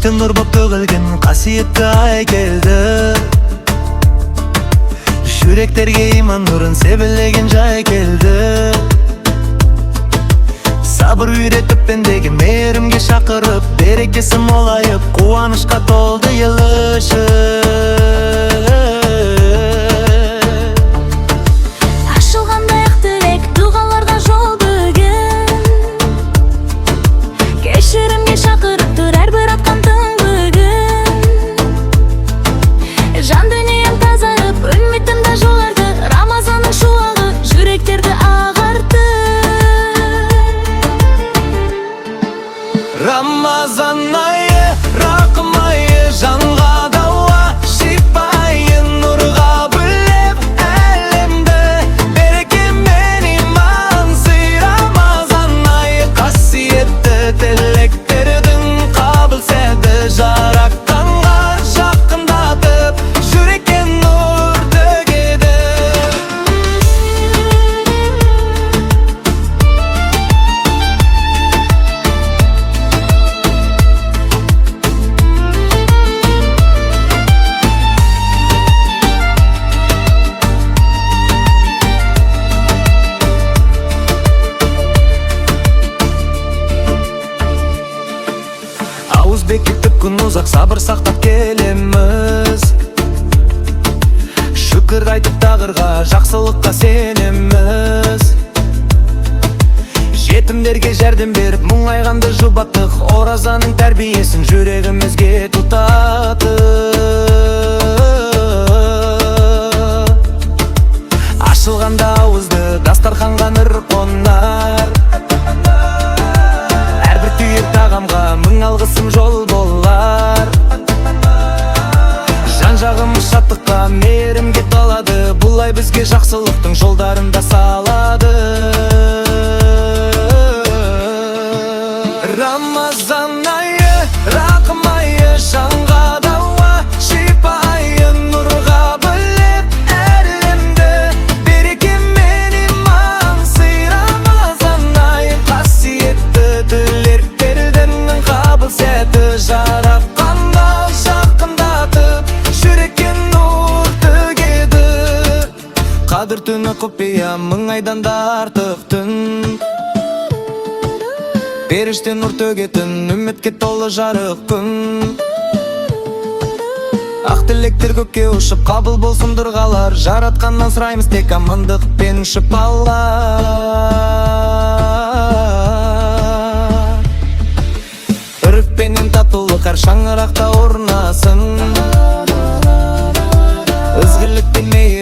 Бериктен нур боп төгүлгөн касиетті ай келді. Жүректерге иман нурын себелеген жай келді. Сабыр үйретіп пендеги мээримге шакырып, берекеси молайып, кубанычка толду ел ышык. Ашылгандай ак тилек, дугаларга жол бөгөн. Кеширимге шакырыптыр ар бир аткан түн бүгүн. Жан дүнием тазарып, үмүтүмдө жоларды, Рамазандын шуагы жүректерди агартты. Рамазан айы, рақым айы, жанға дауа, шипа айы, нұрға бөлеп әлемді. Береке мен иман сый, Рамазан айы, қасиетті тілектердің қабыл сәді, жаратқанға жақындатып, жүрекке нұр төгеді. Ауызбекеттік күн ұзақ, сабыр сақтап келеміз. Шүкір айтып тағырға, жақсылыққа сенеміз. Жетімдерге жәрдем беріп, мұңайғанды жұбаттық, оразаның тәрбиесін жүрегімізге тұтатып. Ашылғанда ауызды, дастарханға нұр қонар. Әрбір түйір тағамға мың алғысым жол болар. Жан жағымыз шаттыққа, мейірімге толады. Бұлай бізге жақсылықтың жолдарында салады. Рамазан айы, рақым айы, жанға дауа, шипа айы, нұрға бөлеп әлемді. Береке мен иман сый, Рамазан айы, қасиетті тілектердің қабыл сәті, жаратқанға жақындатып, жүрекке нұр төгеді. Қадір түні құпия, мың айдан да артық түн. Періште нұр төгетін, үмітке толы жарық күн. Ақ тілектер көкке ұшып, қабыл болсын дұрғалар. Жаратқаннан сұраймыз тек амандық пен шипалар. Үрік пенен татулық әр шаңырақта орнасын. Ізгілік пен мейір